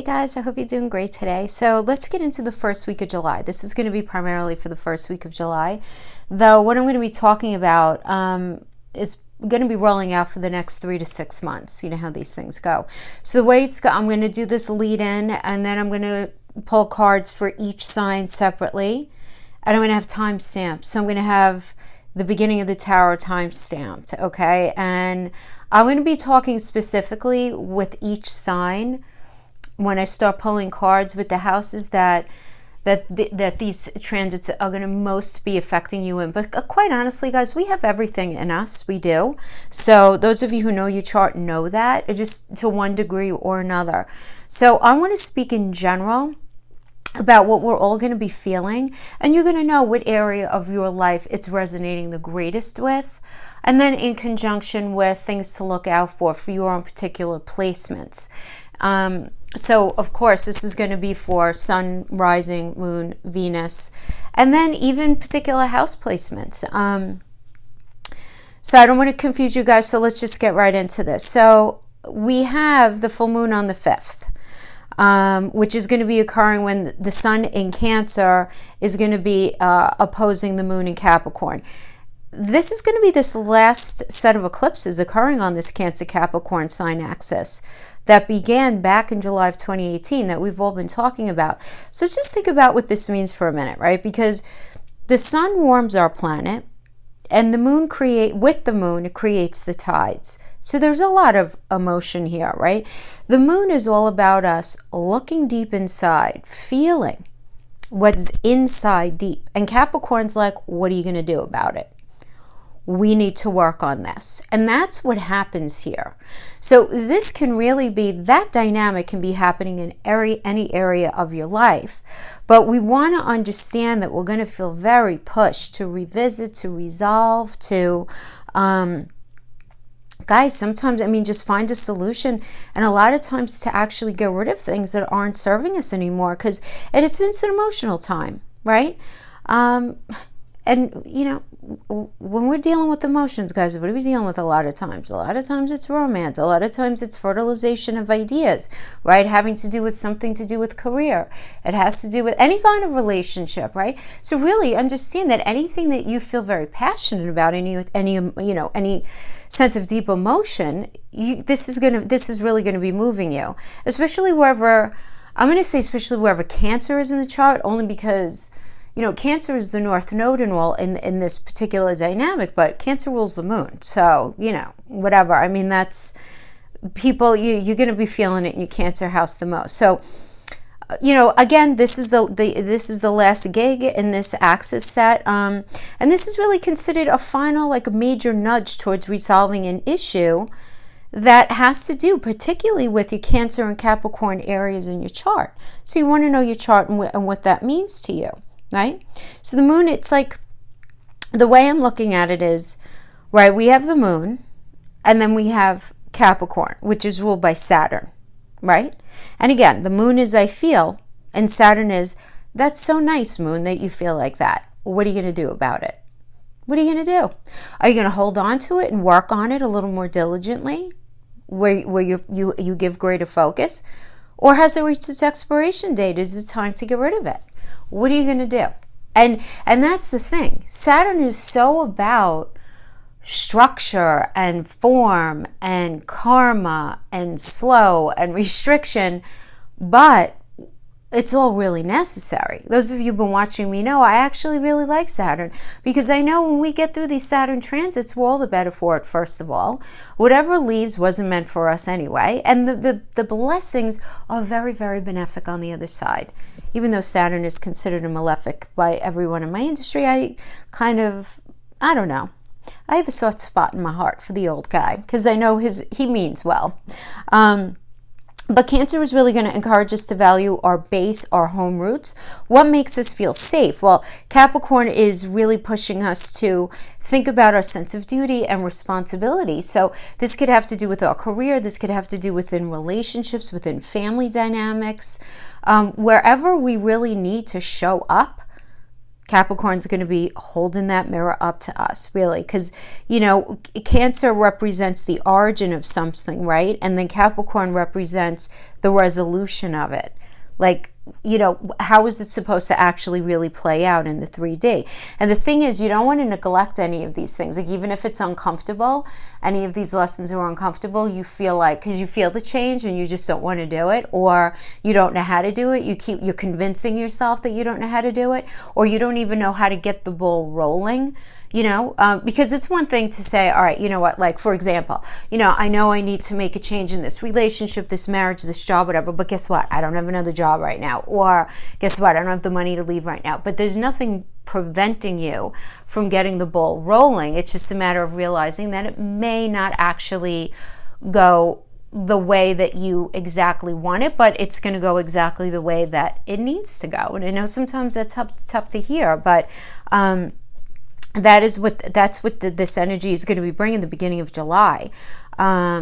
Hey guys, I hope you're doing great today. So let's get into the first week of July. This is going to be primarily for the first week of July, though what I'm going to be talking about is going to be rolling out for the next 3 to 6 months. You know how these things go. So the way I'm going to do this lead in, and then I'm going to pull cards for each sign separately, and I'm going to have time stamps. So I'm going to have the beginning of the tarot time stamped, okay? And I'm going to be talking specifically with each sign when I start pulling cards with the houses that these transits are going to most be affecting you in. But quite honestly, guys, we have everything in us. We do. So those of you who know your chart know that, just to one degree or another. So I want to speak in general about what we're all going to be feeling, and you're going to know what area of your life it's resonating the greatest with, and then in conjunction with things to look out for your own particular placements. So of course this is going to be for Sun, Rising, Moon, Venus, and then even particular house placements. So I don't want to confuse you guys, so let's just get right into this. So we have the full moon on the 5th. Which is going to be occurring when the Sun in Cancer is going to be opposing the Moon in Capricorn. This is going to be this last set of eclipses occurring on this Cancer-Capricorn sign axis that began back in July of 2018 that we've all been talking about. So just think about what this means for a minute, right? Because the Sun warms our planet, and the Moon it creates the tides. So there's a lot of emotion here, right? The Moon is all about us looking deep inside, feeling what's inside deep. And Capricorn's like, what are you going to do about it? We need to work on this. And that's what happens here. So this can really be, that dynamic can be happening in any area of your life. But we want to understand that we're going to feel very pushed to revisit, to resolve, to, guys, sometimes, just find a solution. And a lot of times to actually get rid of things that aren't serving us anymore. Because it's an emotional time, right? And, when we're dealing with emotions, guys, what are we dealing with a lot of times? A lot of times it's romance. A lot of times it's fertilization of ideas, right? Having to do with something to do with career. It has to do with any kind of relationship, right? So really understand that anything that you feel very passionate about, any sense of deep emotion, this is really going to be moving you, especially wherever Cancer is in the chart, only because Cancer is the North Node and all in this particular dynamic, but Cancer rules the Moon. So, whatever. That's people, you're going to be feeling it in your Cancer house the most. So, again, this is the last gig in this axis set. And this is really considered a final, a major nudge towards resolving an issue that has to do particularly with your Cancer and Capricorn areas in your chart. So you want to know your chart and what that means to you. Right? So the Moon, it's like, the way I'm looking at it is, right, we have the Moon, and then we have Capricorn, which is ruled by Saturn, right? And again, the Moon is I feel, and Saturn is, that's so nice, Moon, that you feel like that. What are you going to do about it? What are you going to do? Are you going to hold on to it and work on it a little more diligently, where you give greater focus? Or has it reached its expiration date? Is it time to get rid of it? What are you going to do? And that's the thing. Saturn is so about structure and form and karma and slow and restriction, but it's all really necessary. Those of you who've been watching me know I actually really like Saturn, because I know when we get through these Saturn transits, we're all the better for it, first of all. Whatever leaves wasn't meant for us anyway, and the blessings are very, very benefic on the other side. Even though Saturn is considered a malefic by everyone in my industry, I don't know. I have a soft spot in my heart for the old guy, because I know he means well. But Cancer is really going to encourage us to value our base, our home roots. What makes us feel safe? Well, Capricorn is really pushing us to think about our sense of duty and responsibility. So this could have to do with our career. This could have to do within relationships, within family dynamics. Wherever we really need to show up, Capricorn's going to be holding that mirror up to us, really, because, you know, Cancer represents the origin of something, right? And then Capricorn represents the resolution of it. Like, you know, how is it supposed to actually really play out in the 3D? And the thing is, you don't want to neglect any of these things. Like, even if it's uncomfortable, any of these lessons are uncomfortable, you feel like, because you feel the change and you just don't want to do it, or you don't know how to do it, you're convincing yourself that you don't know how to do it, or you don't even know how to get the ball rolling. You know, because it's one thing to say, all right, you know what, like, for example, you know I need to make a change in this relationship, this marriage, this job, whatever, but guess what? I don't have another job right now. Or guess what? I don't have the money to leave right now. But there's nothing preventing you from getting the ball rolling. It's just a matter of realizing that it may not actually go the way that you exactly want it, but it's going to go exactly the way that it needs to go. And I know sometimes that's tough to hear, but that's what this energy is going to be bringing the beginning of July. I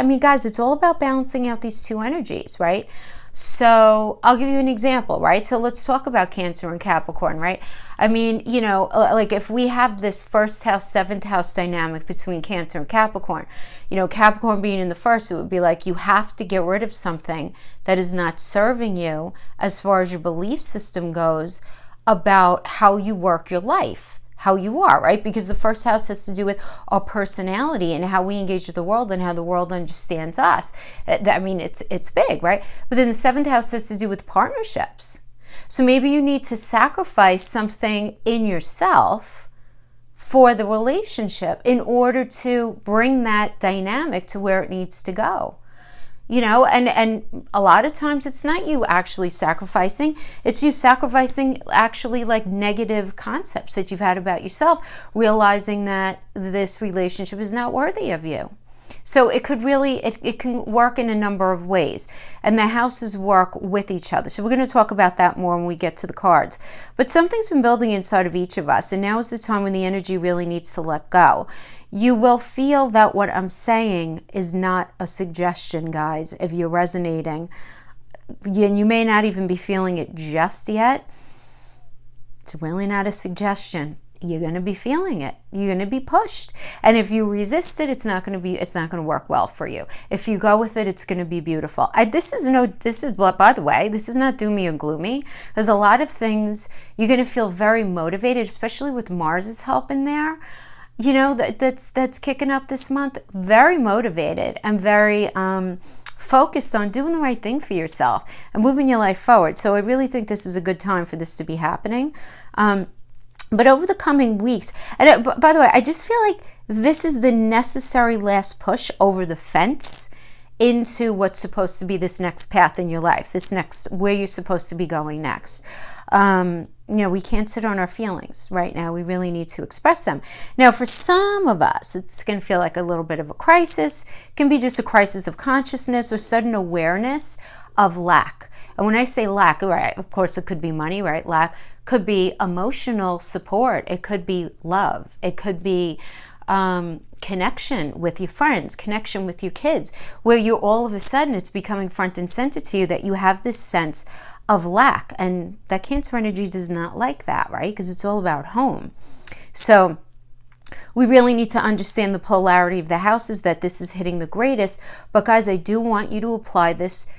mean, guys, it's all about balancing out these two energies, right? So I'll give you an example, right? So let's talk about Cancer and Capricorn, right? I mean, you know, like if we have this first house, seventh house dynamic between Cancer and Capricorn, you know, Capricorn being in the first, it would be like you have to get rid of something that is not serving you as far as your belief system goes about how you work your life, how you are, right? Because the first house has to do with our personality and how we engage with the world and how the world understands us. I mean, it's big, right? But then the seventh house has to do with partnerships. So maybe you need to sacrifice something in yourself for the relationship in order to bring that dynamic to where it needs to go. You know, and a lot of times it's not you actually sacrificing, it's you sacrificing actually like negative concepts that you've had about yourself, realizing that this relationship is not worthy of you. So it could really, it can work in a number of ways, and the houses work with each other. So we're going to talk about that more when we get to the cards. But something's been building inside of each of us, and now is the time when the energy really needs to let go. You will feel that what I'm saying is not a suggestion, guys, if you're resonating. And you may not even be feeling it just yet. It's really not a suggestion. You're going to be feeling it. You're going to be pushed. And if you resist it, it's not going to work well for you. If you go with it, it's going to be beautiful. By the way, this is not doomy or gloomy. There's a lot of things you're going to feel very motivated, especially with Mars's help in there. You know, that's kicking up this month, very motivated and very focused on doing the right thing for yourself and moving your life forward. So I really think this is a good time for this to be happening. But over the coming weeks, and by the way, I just feel like this is the necessary last push over the fence into what's supposed to be this next path in your life, where you're supposed to be going next. You know, we can't sit on our feelings right now. We really need to express them. Now, for some of us, it's going to feel like a little bit of a crisis. It can be just a crisis of consciousness or sudden awareness of lack. And when I say lack, right, of course, it could be money, right? Lack could be emotional support. It could be love. It could be connection with your friends, connection with your kids, where you all of a sudden it's becoming front and center to you that you have this sense of lack. And that Cancer energy does not like that, right? Because it's all about home. So we really need to understand the polarity of the houses, that this is hitting the greatest. But guys, I do want you to apply this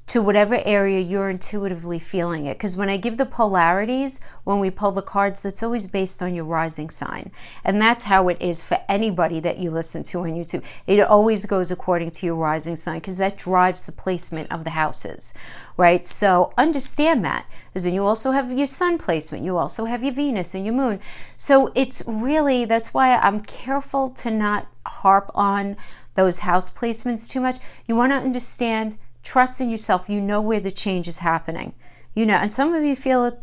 to whatever area you're intuitively feeling it. Because when I give the polarities, when we pull the cards, that's always based on your rising sign. And that's how it is for anybody that you listen to on YouTube. It always goes according to your rising sign, because that drives the placement of the houses, right? So understand that. Because then you also have your sun placement. You also have your Venus and your moon. So it's really, that's why I'm careful to not harp on those house placements too much. You want to understand, trust in yourself. You know where the change is happening. You know, and some of you feel it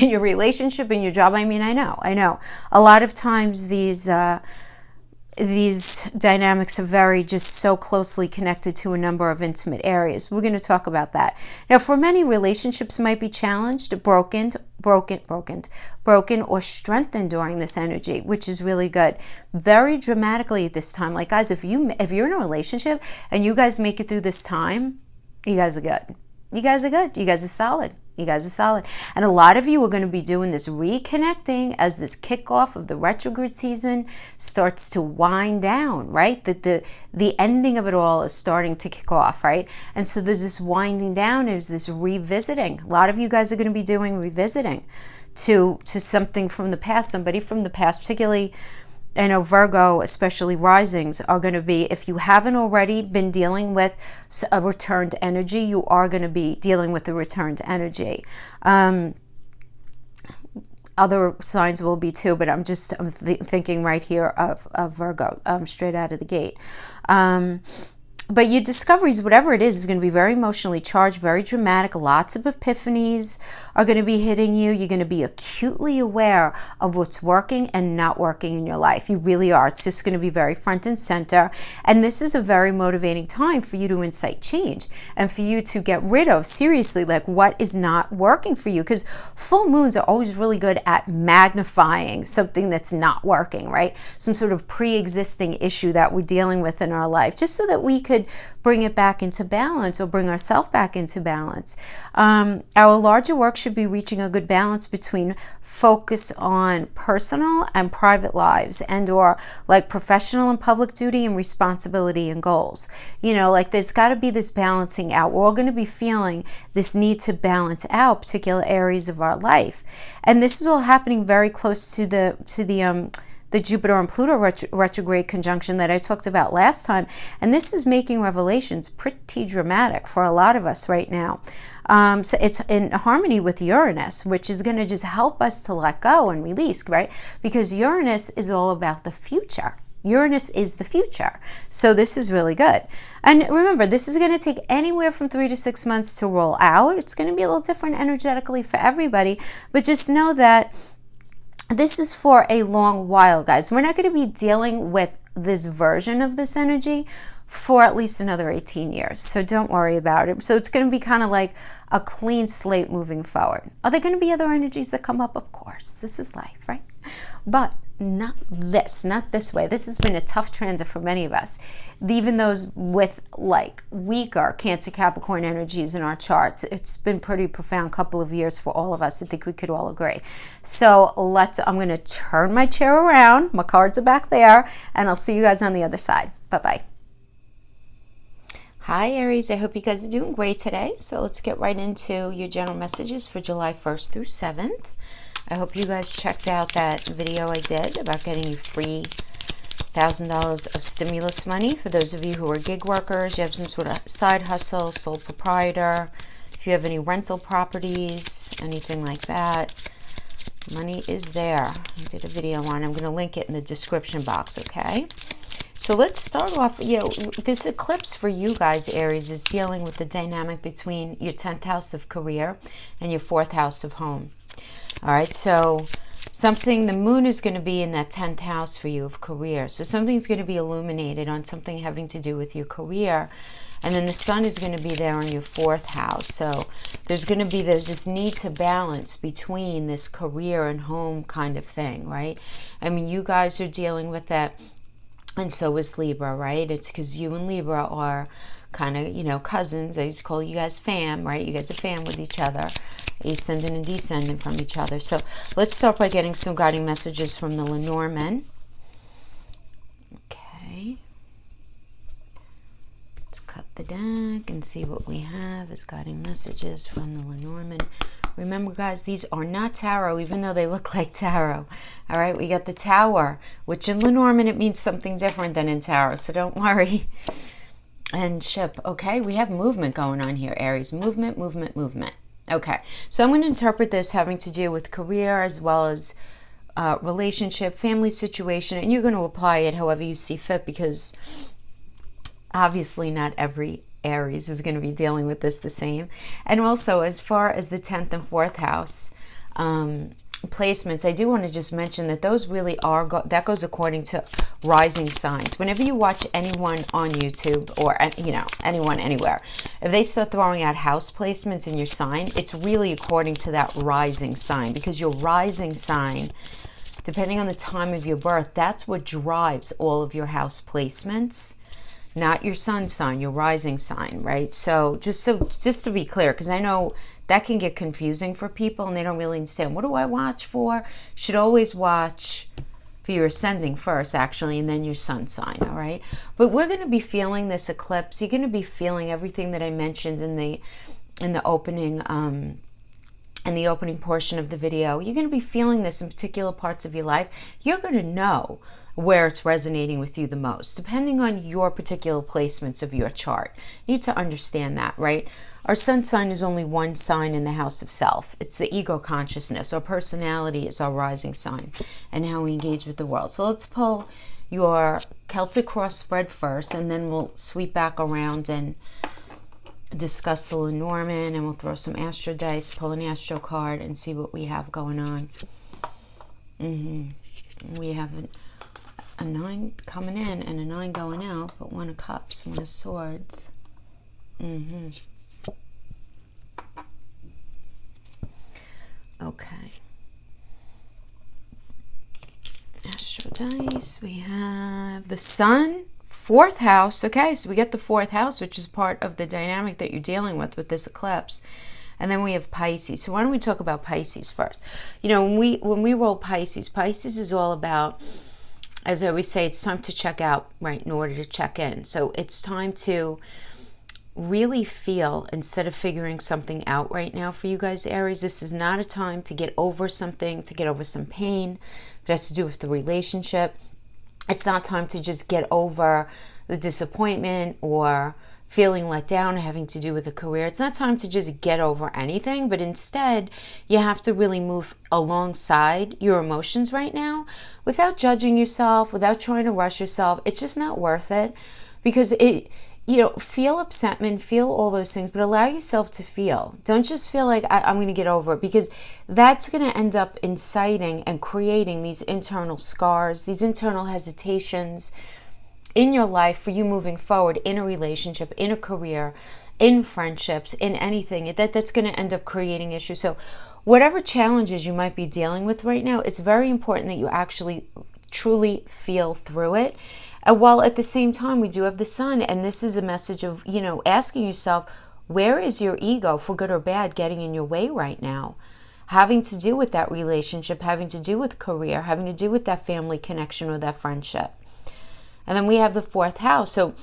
in your relationship, in your job. I mean, I know. A lot of times these dynamics are very just so closely connected to a number of intimate areas. We're going to talk about that. Now, for many, relationships might be challenged, broken, or strengthened during this energy, which is really good. Very dramatically at this time. Like, guys, if you're in a relationship and you guys make it through this time, you guys are good. You guys are good. You guys are solid. You guys are solid. And a lot of you are going to be doing this reconnecting as this kickoff of the retrograde season starts to wind down, right? That the ending of it all is starting to kick off, right? And so there's this winding down, there's this revisiting. A lot of you guys are going to be doing revisiting to something from the past, somebody from the past, particularly, I know Virgo, especially risings, are going to be, if you haven't already been dealing with a returned energy, you are going to be dealing with the returned energy. Other signs will be too, but I'm thinking right here of Virgo, straight out of the gate. But your discoveries, whatever it is going to be very emotionally charged, very dramatic. Lots of epiphanies are going to be hitting you. You're going to be acutely aware of what's working and not working in your life. You really are. It's just going to be very front and center. And this is a very motivating time for you to incite change and for you to get rid of, seriously, like what is not working for you. Because full moons are always really good at magnifying something that's not working, right? Some sort of pre-existing issue that we're dealing with in our life, just so that we could bring it back into balance or bring ourselves back into balance. Our larger work should be reaching a good balance between focus on personal and private lives, and or like professional and public duty and responsibility and goals. You know, like there's got to be this balancing out. We're all going to be feeling this need to balance out particular areas of our life. And this is all happening very close to the Jupiter and Pluto retrograde conjunction that I talked about last time. And this is making revelations pretty dramatic for a lot of us right now. So it's in harmony with Uranus, which is going to just help us to let go and release, right? Because Uranus is all about the future. Uranus is the future. So this is really good. And remember, this is going to take anywhere from 3 to 6 months to roll out. It's going to be a little different energetically for everybody. But just know that this is for a long while, guys. We're not going to be dealing with this version of this energy for at least another 18 years. So don't worry about it. So it's going to be kind of like a clean slate moving forward. Are there going to be other energies that come up? Of course. This is life, right? But not this way. This has been a tough transit for many of us. Even those with like weaker Cancer Capricorn energies in our charts. It's been pretty profound couple of years for all of us. I think we could all agree. So I'm going to turn my chair around. My cards are back there, and I'll see you guys on the other side. Bye-bye. Hi, Aries. I hope you guys are doing great today. So let's get right into your general messages for July 1st through 7th. I hope you guys checked out that video I did about getting you free $1,000 of stimulus money. For those of you who are gig workers, you have some sort of side hustle, sole proprietor, if you have any rental properties, anything like that, money is there. I did a video on it. I'm going to link it in the description box, okay? So let's start off, this eclipse for you guys, Aries, is dealing with the dynamic between your 10th house of career and your 4th house of home. All right, so the moon is going to be in that 10th house for you of career. So something's going to be illuminated on something having to do with your career. And then the sun is going to be there in your 4th house. So there's this need to balance between this career and home kind of thing, right? I mean, you guys are dealing with that, and so is Libra, right? It's because you and Libra are kind of, cousins. I used to call you guys fam, right? You guys are fam with each other. Ascendant and descendant from each other. So let's start by getting some guiding messages from the Lenormand. Okay. Let's cut the deck and see what we have as guiding messages from the Lenormand. Remember, guys, these are not tarot, even though they look like tarot. All right, we got the Tower, which in Lenormand, it means something different than in tarot, so don't worry. And Ship. Okay, we have movement going on here, Aries. Movement, movement, movement. Okay, so I'm going to interpret this having to do with career as well as relationship, family situation, and you're going to apply it however you see fit, because obviously not every Aries is going to be dealing with this the same. And also, as far as the 10th and 4th house placements, I do want to just mention that those really are, that goes according to rising signs. Whenever you watch anyone on YouTube or, anyone anywhere, if they start throwing out house placements in your sign, it's really according to that rising sign, because your rising sign, depending on the time of your birth, that's what drives all of your house placements. not your sun sign, your rising sign, right? So just to be clear, because I know that can get confusing for people and they don't really understand, what do I watch for? Should always watch for your ascending first, actually, and then your sun sign, all right? But we're going to be feeling this eclipse. You're going to be feeling everything that I mentioned in the opening portion of the video. You're going to be feeling this in particular parts of your life. You're going to know where it's resonating with you the most, depending on your particular placements of your chart. You need to understand that, right? Our sun sign is only one sign in the house of self. It's the ego consciousness. Our personality is our rising sign and how we engage with the world. So let's pull your Celtic cross spread first, and then we'll sweep back around and discuss the Lenormand, and we'll throw some astro dice, pull an astro card, and see what we have going on. We have a 9 coming in and a 9 going out, but 1 of cups, 1 of swords. Okay. Astro dice. We have the sun, 4th house. Okay, so we get the 4th house, which is part of the dynamic that you're dealing with this eclipse. And then we have Pisces. So why don't we talk about Pisces first? You know, when we roll Pisces is all about, as I always say, it's time to check out, right, in order to check in. So it's time to really feel, instead of figuring something out right now for you guys, Aries. This is not a time to get over something, to get over some pain. It has to do with the relationship. It's not time to just get over the disappointment or feeling let down, having to do with a career. It's not time to just get over anything, but instead you have to really move alongside your emotions right now without judging yourself, without trying to rush yourself. It's just not worth it, because feel upsetment, feel all those things, but allow yourself to feel. Don't just feel like I'm going to get over it, because that's going to end up inciting and creating these internal scars, these internal hesitations in your life for you moving forward in a relationship, in a career, in friendships, in anything. That's going to end up creating issues. So whatever challenges you might be dealing with right now, it's very important that you actually truly feel through it. And while at the same time, we do have the sun, and this is a message of, asking yourself, where is your ego, for good or bad, getting in your way right now? Having to do with that relationship, having to do with career, having to do with that family connection or that friendship. And then we have the 4th house. So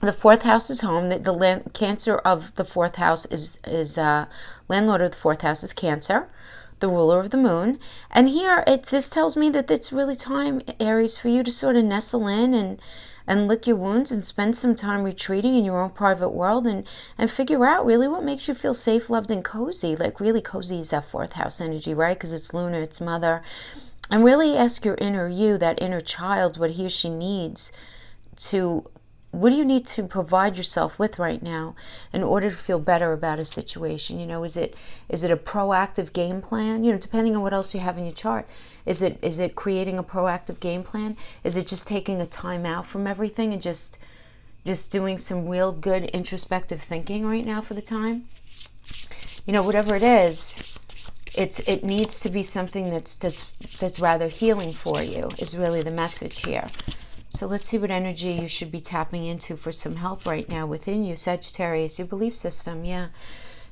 the 4th house is home. The Cancer of the 4th house is landlord of the 4th house is Cancer, the ruler of the moon. And here, this tells me that it's really time, Aries, for you to sort of nestle in and lick your wounds and spend some time retreating in your own private world and figure out really what makes you feel safe, loved, and cozy. Like, really cozy is that 4th house energy, right? Because it's lunar, it's mother. And really ask your inner you, that inner child, what he or she needs what do you need to provide yourself with right now in order to feel better about a situation? Is it a proactive game plan? Depending on what else you have in your chart. Is it creating a proactive game plan? Is it just taking a time out from everything and just doing some real good introspective thinking right now for the time? Whatever it is, it needs to be something that's rather healing for you, is really the message here. So let's see what energy you should be tapping into for some help right now within you. Sagittarius, your belief system, yeah.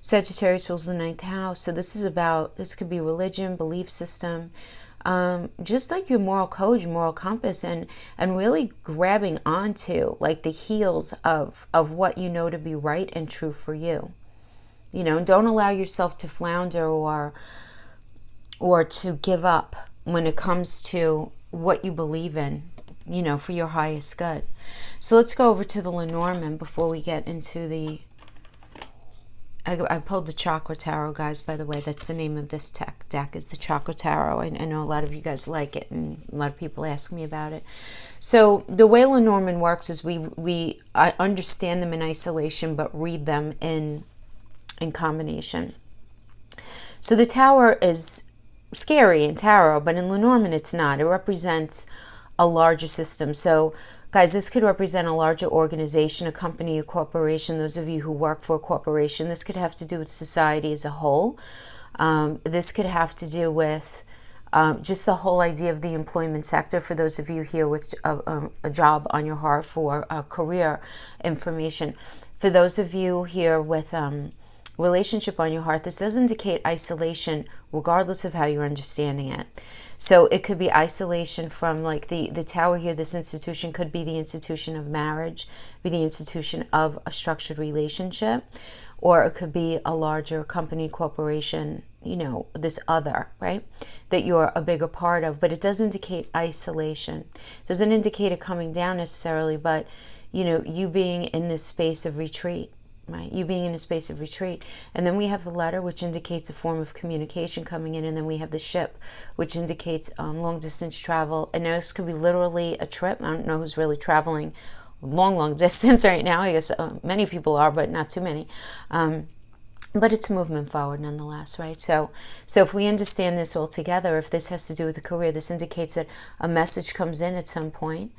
Sagittarius rules the 9th house. So this could be religion, belief system, just like your moral code, your moral compass, and really grabbing onto like the heels of what you know to be right and true for you. Don't allow yourself to flounder or to give up when it comes to what you believe in, for your highest good. So let's go over to the Lenormand before we get into the... I pulled the Chakra Tarot, guys, by the way. That's the name of this deck, is the Chakra Tarot. I know a lot of you guys like it, and a lot of people ask me about it. So the way Lenormand works is I understand them in isolation, but read them in combination. So the Tower is scary in tarot, but in Lenormand it's not. It represents a larger system. So guys, this could represent a larger organization, a company, a corporation. Those of you who work for a corporation, this could have to do with society as a whole. This could have to do with Just the whole idea of the employment sector, for those of you here with a job on your heart for career information. For those of you here with relationship on your heart, this does indicate isolation regardless of how you're understanding it. So it could be isolation from, like, the tower here. This institution could be the institution of marriage, be the institution of a structured relationship, or it could be a larger company, corporation, you know, this other, right, that you're a bigger part of. But it does indicate isolation. It doesn't indicate it coming down necessarily, but, you know, you being in this space of retreat. Right, you being in a space of retreat. And then we have the letter, which indicates a form of communication coming in. And then we have the ship, which indicates long distance travel. And now this could be literally a trip. I don't know who's really traveling long distance right now. I guess many people are, but not too many. But it's movement forward nonetheless, right? So if we understand this all together, if this has to do with the career, this indicates that a message comes in at some point,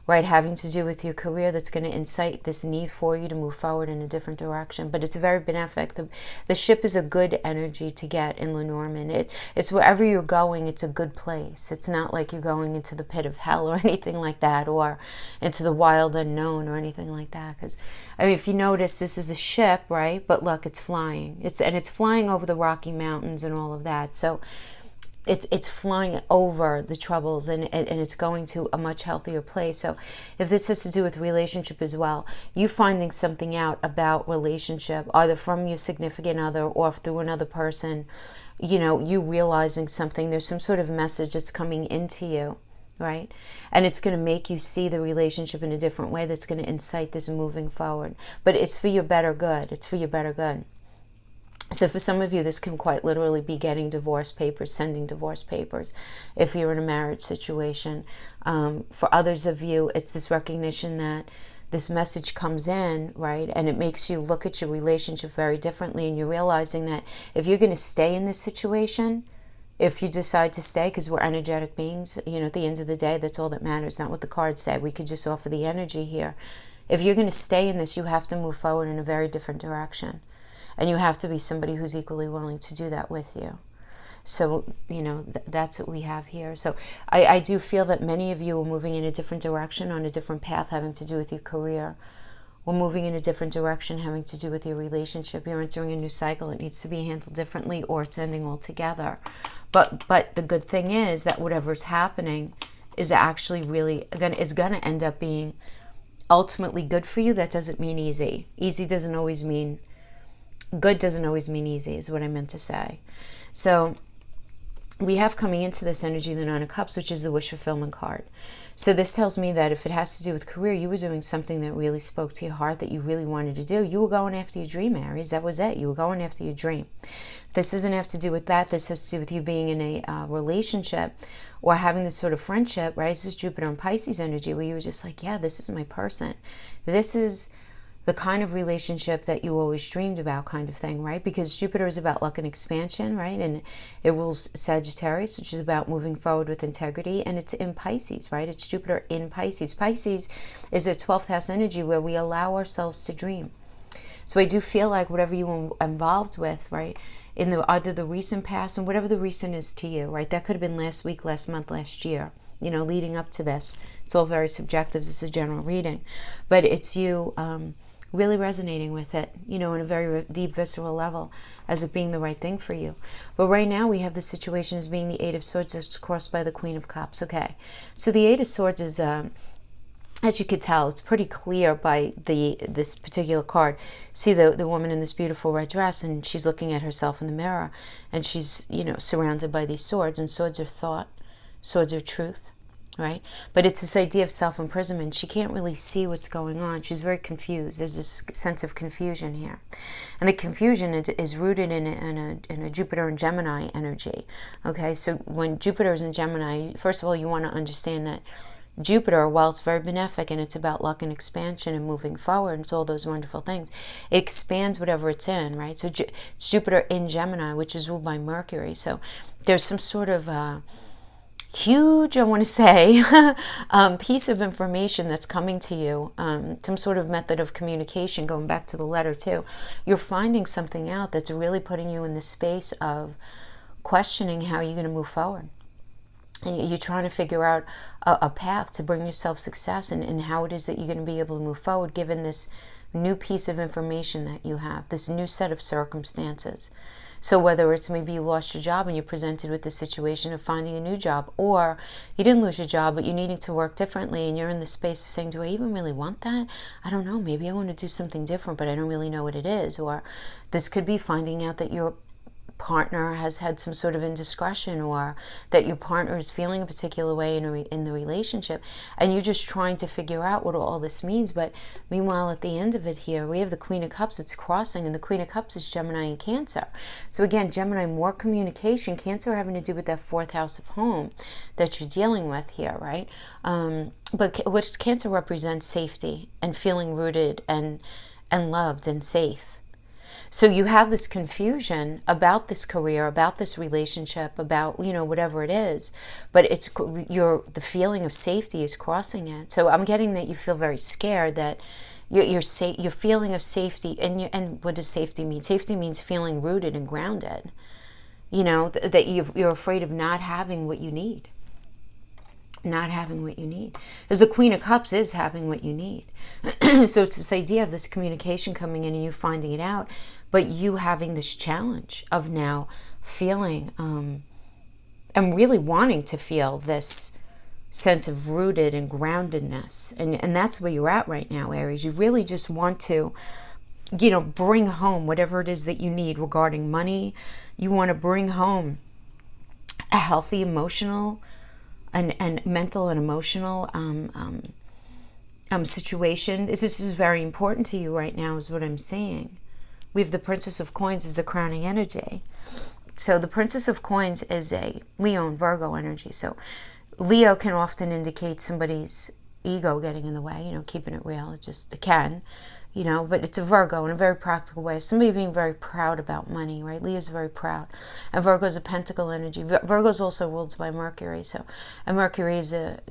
right, having to do with your career, that's going to incite this need for you to move forward in a different direction. But it's very benefic. The ship is a good energy to get in Lenormand. It's wherever you're going, it's a good place. It's not like you're going into the pit of hell or anything like that, or into the wild unknown or anything like that. Because, I mean, if you notice, this is a ship, right? But look, it's flying. It's flying over the Rocky Mountains and all of that. So it's flying over the troubles, and it's going to a much healthier place. So if this has to do with relationship as well, you finding something out about relationship, either from your significant other or through another person, you know, you realizing something, there's some sort of message that's coming into you, right? And it's going to make you see the relationship in a different way, that's going to incite this moving forward. But it's for your better good. It's for your better good. So for some of you, this can quite literally be getting divorce papers, sending divorce papers, if you're in a marriage situation. For others of you, it's this recognition that this message comes in, right? And it makes you look at your relationship very differently. And you're realizing that if you're going to stay in this situation, if you decide to stay, because we're energetic beings, you know, at the end of the day, that's all that matters, not what the cards say. We could just offer the energy here. If you're going to stay in this, you have to move forward in a very different direction. And you have to be somebody who's equally willing to do that with you. So, you know, that's what we have here. So I do feel that many of you are moving in a different direction, on a different path having to do with your career. We're moving in a different direction having to do with your relationship. You're entering a new cycle. It needs to be handled differently, or it's ending altogether. But the good thing is that whatever's happening is actually really is going to end up being ultimately good for you. That doesn't mean easy. Easy doesn't always mean... Good doesn't always mean easy, is what I meant to say. So we have coming into this energy the Nine of Cups, which is the wish fulfillment card. So this tells me that if it has to do with career, you were doing something that really spoke to your heart, that you really wanted to do. You were going after your dream, Aries. That was it. You were going after your dream. This doesn't have to do with that. This has to do with you being in a relationship or having this sort of friendship, right? This is Jupiter and Pisces energy, where you were just like, yeah, this is my person. This is the kind of relationship that you always dreamed about, kind of thing, right? Because Jupiter is about luck and expansion, right? And it rules Sagittarius, which is about moving forward with integrity. And it's in Pisces, right? It's Jupiter in Pisces. Pisces is a 12th house energy where we allow ourselves to dream. So I do feel like whatever you were involved with, right, in either the recent past and whatever the recent is to you, right? That could have been last week, last month, last year, you know, leading up to this. It's all very subjective. This is a general reading. But it's you... really resonating with it, you know, in a very deep, visceral level, as it being the right thing for you. But right now we have the situation as being the Eight of Swords that's crossed by the Queen of Cups. Okay, so the Eight of Swords is, as you could tell, it's pretty clear by this particular card. See the woman in this beautiful red dress, and she's looking at herself in the mirror, and she's, you know, surrounded by these swords, and swords are thought, swords are truth. Right? But it's this idea of self-imprisonment. She can't really see what's going on. She's very confused. There's this sense of confusion here. And the confusion is rooted in a Jupiter and Gemini energy. Okay, so when Jupiter is in Gemini, first of all, you want to understand that Jupiter, while it's very benefic and it's about luck and expansion and moving forward, and it's all those wonderful things, it expands whatever it's in, right? So it's Jupiter in Gemini, which is ruled by Mercury. So there's some sort of... huge, I want to say, piece of information that's coming to you, some sort of method of communication, going back to the letter too. You're finding something out that's really putting you in the space of questioning how you're going to move forward. And you're trying to figure out a path to bring yourself success, and how it is that you're going to be able to move forward given this new piece of information that you have, this new set of circumstances. So whether it's maybe you lost your job and you're presented with the situation of finding a new job, or you didn't lose your job but you're needing to work differently, and you're in the space of saying, do I even really want that? I don't know, maybe I want to do something different, but I don't really know what it is. Or this could be finding out that you're partner has had some sort of indiscretion, or that your partner is feeling a particular way in the relationship, and you're just trying to figure out what all this means. But meanwhile, at the end of it here, we have the Queen of Cups. It's crossing, and the Queen of Cups is Gemini and Cancer. So again, Gemini, more communication. Cancer having to do with that fourth house of home that you're dealing with here, right? But which Cancer represents safety and feeling rooted and loved and safe. So you have this confusion about this career, about this relationship, about, whatever it is, but it's the feeling of safety is crossing it. So I'm getting that you feel very scared, that your feeling of safety, and what does safety mean? Safety means feeling rooted and grounded. That you're afraid of not having what you need. Not having what you need. Because the Queen of Cups is having what you need. So it's this idea of this communication coming in and you finding it out, but you having this challenge of now feeling and really wanting to feel this sense of rooted and groundedness. And that's where you're at right now, Aries. You really just want to, bring home whatever it is that you need regarding money. You want to bring home a healthy emotional and mental and emotional situation. This is very important to you right now, is what I'm saying. We have the Princess of Coins as the crowning energy. So the Princess of Coins is a Leo and Virgo energy. So Leo can often indicate somebody's ego getting in the way, keeping it real. It can, but it's a Virgo in a very practical way. Somebody being very proud about money, right? Leo's very proud. And Virgo is a pentacle energy. Virgo is also ruled by Mercury. So, and Mercury is it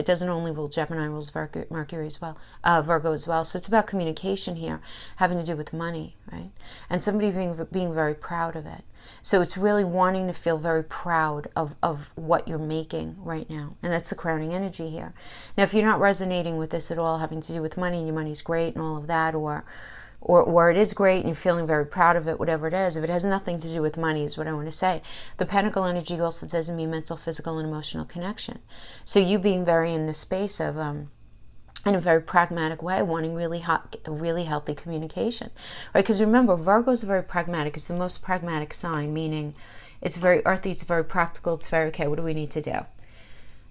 doesn't only rule Gemini, it rules Mercury as well, Virgo as well. So it's about communication here, having to do with money, right? And somebody being very proud of it. So it's really wanting to feel very proud of what you're making right now. And that's the crowning energy here. Now, if you're not resonating with this at all, having to do with money, and your money's great and all of that, or it is great and you're feeling very proud of it, whatever it is, if it has nothing to do with money is what I want to say. The Pentacle energy also doesn't mean mental, physical, and emotional connection. So you being very in this space of in a very pragmatic way, wanting really healthy communication, right? Because remember, Virgo is very pragmatic. It's the most pragmatic sign, meaning it's very earthy, it's very practical, it's very, okay, what do we need to do,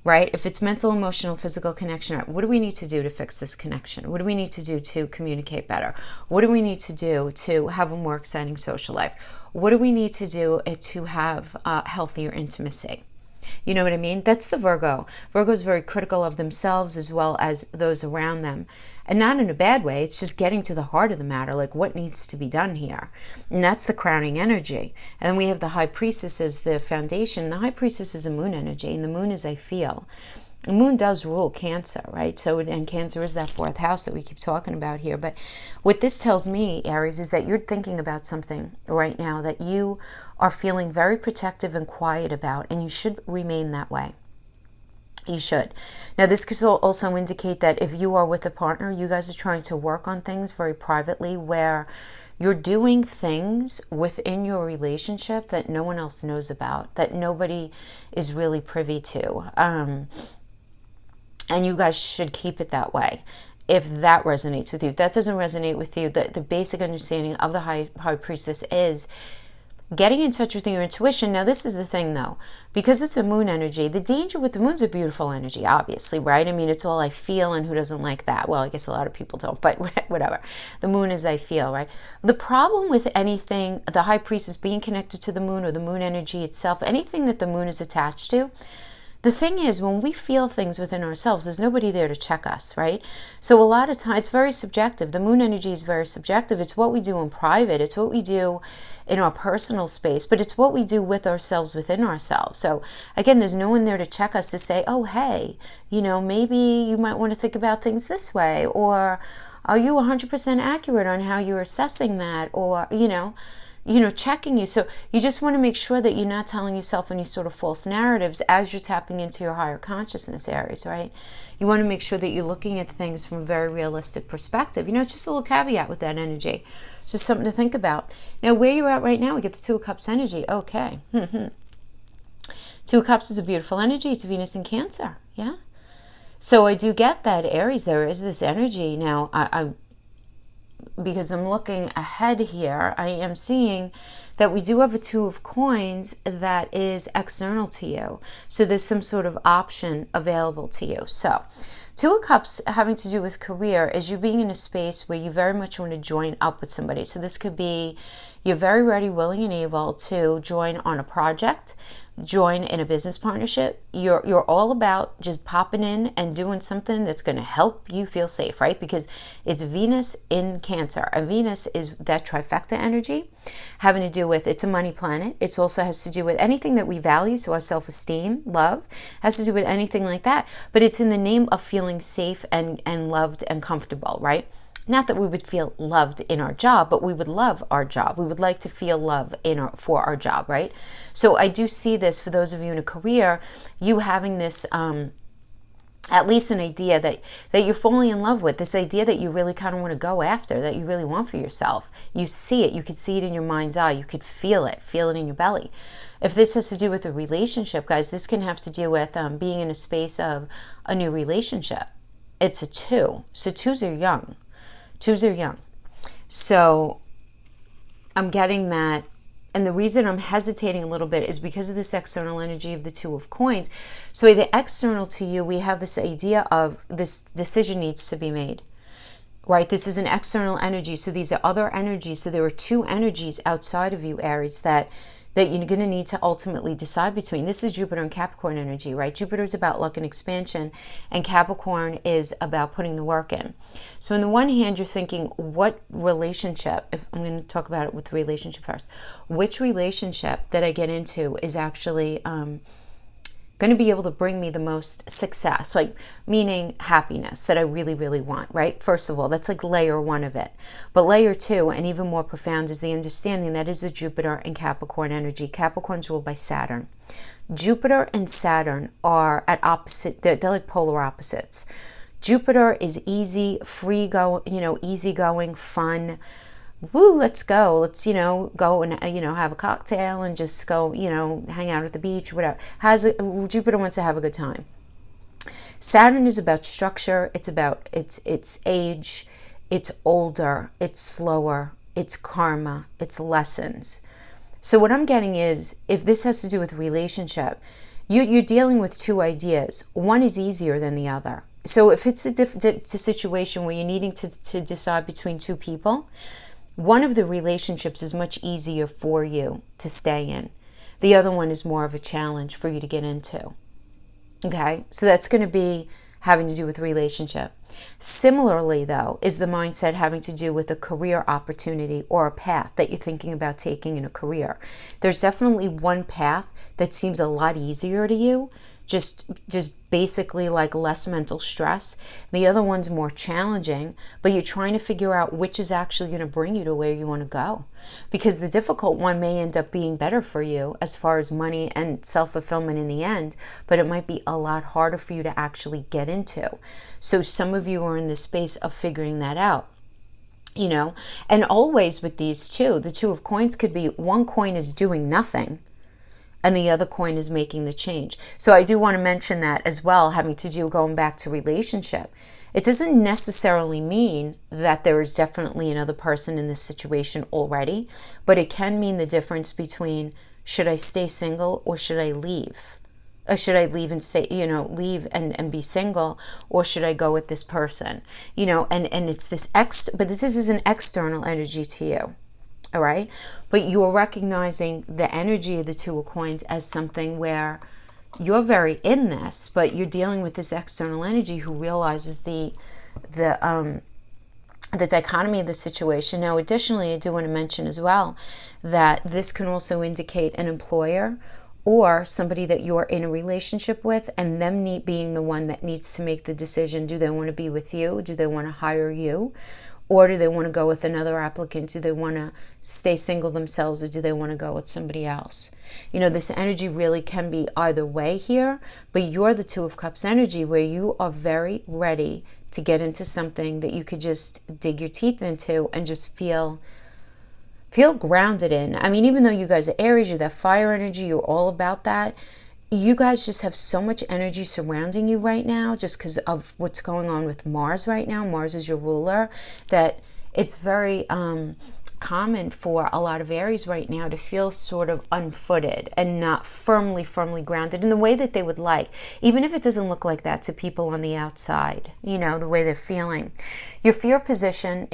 right? If it's mental, emotional, physical connection, what do we need to do to fix this connection? What do we need to do to communicate better? What do we need to do to have a more exciting social life? What do we need to do to have healthier intimacy? You know what I mean? That's the Virgo. Virgo is very critical of themselves as well as those around them. And not in a bad way. It's just getting to the heart of the matter, like what needs to be done here. And that's the crowning energy. And then we have the High Priestess as the foundation. The High Priestess is a moon energy, and the moon is I feel. The moon does rule Cancer, right? So, and Cancer is that fourth house that we keep talking about here. But what this tells me, Aries, is that you're thinking about something right now that you are feeling very protective and quiet about, and you should remain that way. You should. Now, this could also indicate that if you are with a partner, you guys are trying to work on things very privately, where you're doing things within your relationship that no one else knows about, that nobody is really privy to. And you guys should keep it that way if that resonates with you. If that doesn't resonate with you, the basic understanding of the High Priestess is getting in touch with your intuition. Now, this is the thing, though. Because it's a moon energy, the danger with the moon's a beautiful energy, obviously, right? I mean, it's all I feel, and who doesn't like that? Well, I guess a lot of people don't, but whatever. The moon is I feel, right? The problem with anything, the High Priestess being connected to the moon or the moon energy itself, anything that the moon is attached to, the thing is, when we feel things within ourselves, there's nobody there to check us, right? So a lot of times, it's very subjective. The moon energy is very subjective. It's what we do in private. It's what we do in our personal space, but it's what we do with ourselves within ourselves. So again, there's no one there to check us to say, oh, hey, maybe you might want to think about things this way, or are you 100% accurate on how you're assessing that? Or, checking you. So you just want to make sure that you're not telling yourself any sort of false narratives as you're tapping into your higher consciousness, Aries, right? You want to make sure that you're looking at things from a very realistic perspective. It's just a little caveat with that energy. It's just something to think about. Now, where you're at right now, we get the Two of Cups energy. Okay. Two of Cups is a beautiful energy. It's Venus in Cancer. Yeah. So I do get that, Aries. There is this energy. Now, because I'm looking ahead here, I am seeing that we do have a Two of Coins that is external to you. So there's some sort of option available to you. So Two of Cups having to do with career is you being in a space where you very much want to join up with somebody. So this could be you're very ready, willing, and able to join on a project, join in a business partnership. You're all about just popping in and doing something that's going to help you feel safe, right? Because it's Venus in Cancer. And Venus is that trifecta energy having to do with, it's a money planet. It also has to do with anything that we value. So our self-esteem, love, has to do with anything like that. But it's in the name of feeling safe and loved and comfortable, right? Not that we would feel loved in our job, but we would love our job. We would like to feel love for our job, right? So I do see this for those of you in a career, you having this, at least an idea that you're falling in love with, this idea that you really kind of want to go after, that you really want for yourself. You see it. You could see it in your mind's eye. You could feel it in your belly. If this has to do with a relationship, guys, this can have to do with being in a space of a new relationship. It's a 2. So 2s are young. 2s are young. So I'm getting that. And the reason I'm hesitating a little bit is because of this external energy of the Two of Coins. So the external to you, we have this idea of this decision needs to be made, right? This is an external energy. So these are other energies. So there are 2 energies outside of you, Aries, that you're going to need to ultimately decide between. This is Jupiter and Capricorn energy, right? Jupiter is about luck and expansion, and Capricorn is about putting the work in. So on the one hand, you're thinking, what relationship, if I'm going to talk about it with the relationship first, which relationship that I get into is actually going to be able to bring me the most success, like meaning happiness that I really, really want, right? First of all, that's like layer 1 of it. But layer 2, and even more profound, is the understanding that is a Jupiter and Capricorn energy. Capricorn's ruled by Saturn. Jupiter and Saturn are at opposite, they're like polar opposites. Jupiter is easy, easygoing, fun. Woo, let's go. Let's, go and, have a cocktail and just go, hang out at the beach, whatever. Jupiter wants to have a good time. Saturn is about structure. It's about its age. It's older. It's slower. It's karma. It's lessons. So what I'm getting is, if this has to do with relationship, you're dealing with 2 ideas. One is easier than the other. So if it's a situation where you're needing to decide between 2 people, one of the relationships is much easier for you to stay in. The other one is more of a challenge for you to get into. Okay, so that's going to be having to do with relationship. Similarly, though, is the mindset having to do with a career opportunity or a path that you're thinking about taking in a career. There's definitely one path that seems a lot easier to you, just basically like less mental stress. The other one's more challenging, but you're trying to figure out which is actually going to bring you to where you want to go. Because the difficult one may end up being better for you as far as money and self-fulfillment in the end, but it might be a lot harder for you to actually get into. So some of you are in the space of figuring that out. And always with these 2, the 2 of Coins could be one coin is doing nothing, and the other coin is making the change. So I do want to mention that as well, having to do going back to relationship. It doesn't necessarily mean that there is definitely another person in this situation already, but it can mean the difference between, should I stay single or should I leave? Or should I leave and say, leave and be single, or should I go with this person? And it's this but this is an external energy to you. All right, but you are recognizing the energy of the 2 of Coins as something where you're very in this, but you're dealing with this external energy who realizes the dichotomy of the situation. Now, additionally, I do want to mention as well that this can also indicate an employer or somebody that you're in a relationship with, and them being the one that needs to make the decision. Do they want to be with you? Do they want to hire you? Or do they want to go with another applicant? Do they want to stay single themselves, or do they want to go with somebody else? You know, this energy really can be either way here, but you're the Two of Cups energy, where you are very ready to get into something that you could just dig your teeth into and just feel grounded in. I mean, even though you guys are Aries, you're that fire energy, you're all about that. You guys just have so much energy surrounding you right now, just because of what's going on with Mars right now. Mars is your ruler, that it's very common for a lot of Aries right now to feel sort of unfooted and not firmly grounded in the way that they would like, even if it doesn't look like that to people on the outside, you know, the way they're feeling. In your fear position,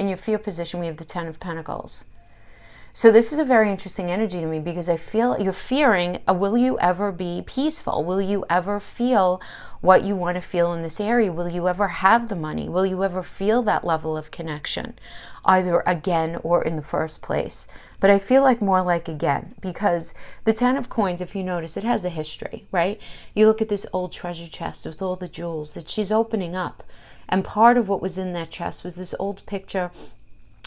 we have the Ten of Pentacles. So this is a very interesting energy to me, because I feel you're fearing, will you ever be peaceful? Will you ever feel what you want to feel in this area? Will you ever have the money? Will you ever feel that level of connection, either again or in the first place? But I feel like more like again, because the Ten of Coins, if you notice, it has a history, right? You look at this old treasure chest with all the jewels that she's opening up. And part of what was in that chest was this old picture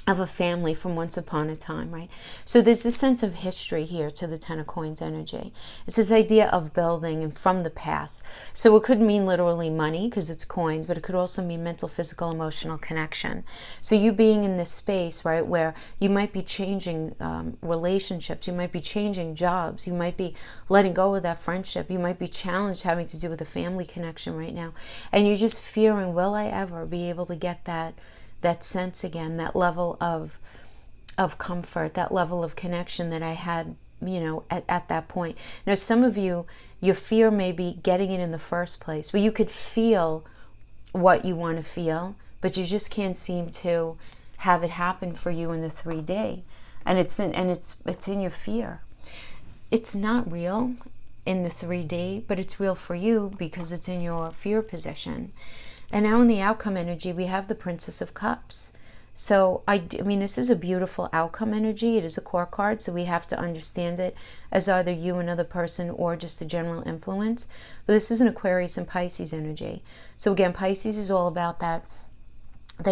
of a family from once upon a time, right? So there's this sense of history here to the Ten of Coins energy. It's this idea of building and from the past. So it could mean literally money, because it's coins, but it could also mean mental, physical, emotional connection. So you being in this space, right, where you might be changing relationships, you might be changing jobs, you might be letting go of that friendship, you might be challenged having to do with a family connection right now, and you're just fearing, will I ever be able to get that sense again, that level of comfort, that level of connection that I had, you know, at that point. Now, some of you, your fear may be getting it in the first place, where you could feel what you want to feel, but you just can't seem to have it happen for you in the 3D. And it's in your fear. It's not real in the 3D, but it's real for you because it's in your fear position. And now in the outcome energy, we have the Princess of Cups. So, I mean, this is a beautiful outcome energy. It is a core card, so we have to understand it as either you, another person, or just a general influence. But this is an Aquarius and Pisces energy. So again, Pisces is all about that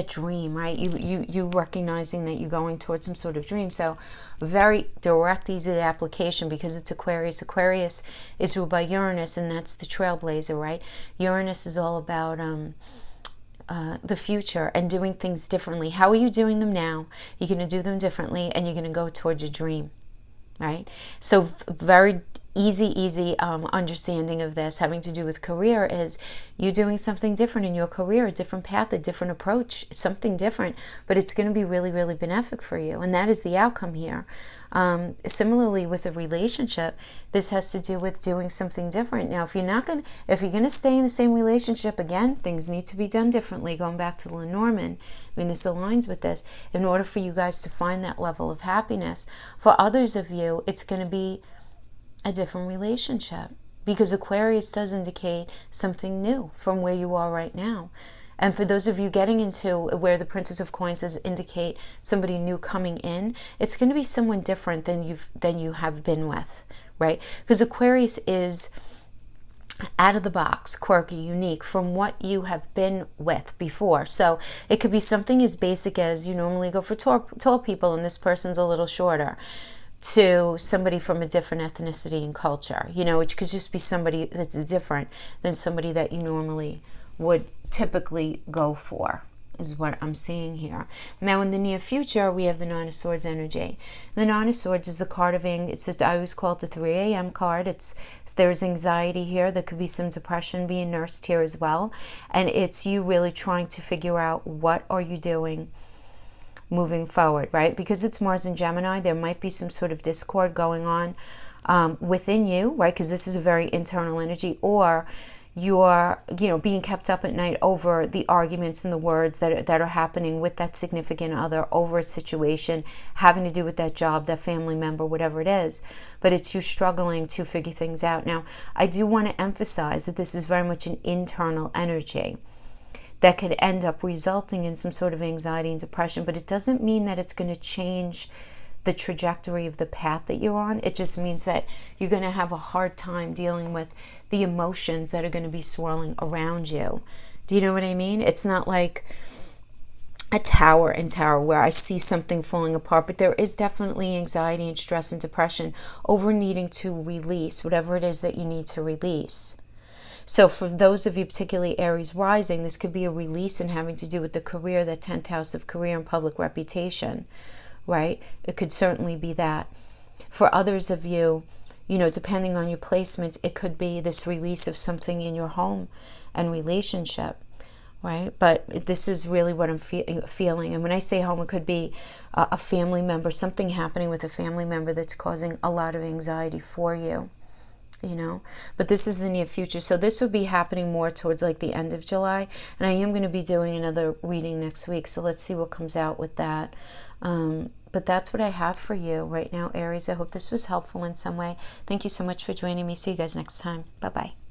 dream, right? You recognizing that you're going towards some sort of dream. So very direct, easy application, because it's Aquarius. Aquarius is ruled by Uranus, and that's the trailblazer, right? Uranus is all about the future and doing things differently. How are you doing them now? You're going to do them differently, and you're going to go towards your dream, right? So very easy understanding of this having to do with career is you doing something different in your career, a different path, a different approach, something different, but it's going to be really, really benefic for you. And that is the outcome here. Similarly with a relationship, this has to do with doing something different. Now, if you're going to stay in the same relationship, again, things need to be done differently. Going back to Lenormand, I mean, this aligns with this. In order for you guys to find that level of happiness, for others of you, it's going to be a different relationship, because Aquarius does indicate something new from where you are right now. And for those of you getting into where the Princess of Coins does indicate somebody new coming in, it's going to be someone different than you have been with, right? Because Aquarius is out of the box, quirky, unique from what you have been with before. So it could be something as basic as you normally go for tall people and this person's a little shorter, to somebody from a different ethnicity and culture. You know, it could just be somebody that's different than somebody that you normally would typically go for, is what I'm seeing here. Now in the near future, we have the Nine of Swords energy. The Nine of Swords is the card of, I always call it the 3 a.m. card. There's anxiety here. There could be some depression being nursed here as well. And it's you really trying to figure out, what are you doing moving forward, right? Because it's Mars in Gemini, there might be some sort of discord going on within you, right? Because this is a very internal energy, or you're, being kept up at night over the arguments and the words that are happening with that significant other over a situation having to do with that job, that family member, whatever it is. But it's you struggling to figure things out. Now, I do want to emphasize that this is very much an internal energy that could end up resulting in some sort of anxiety and depression, but it doesn't mean that it's going to change the trajectory of the path that you're on. It just means that you're going to have a hard time dealing with the emotions that are going to be swirling around you. Do you know what I mean? It's not like a tower in Tower where I see something falling apart, but there is definitely anxiety and stress and depression over needing to release whatever it is that you need to release. So for those of you, particularly Aries rising, this could be a release in having to do with the career, the 10th house of career and public reputation, right? It could certainly be that. For others of you, you know, depending on your placements, it could be this release of something in your home and relationship, right? But this is really what I'm feeling. And when I say home, it could be a family member, something happening with a family member that's causing a lot of anxiety for you, you know. But this is the near future. So this would be happening more towards like the end of July. And I am going to be doing another reading next week. So let's see what comes out with that. But that's what I have for you right now, Aries. I hope this was helpful in some way. Thank you so much for joining me. See you guys next time. Bye-bye.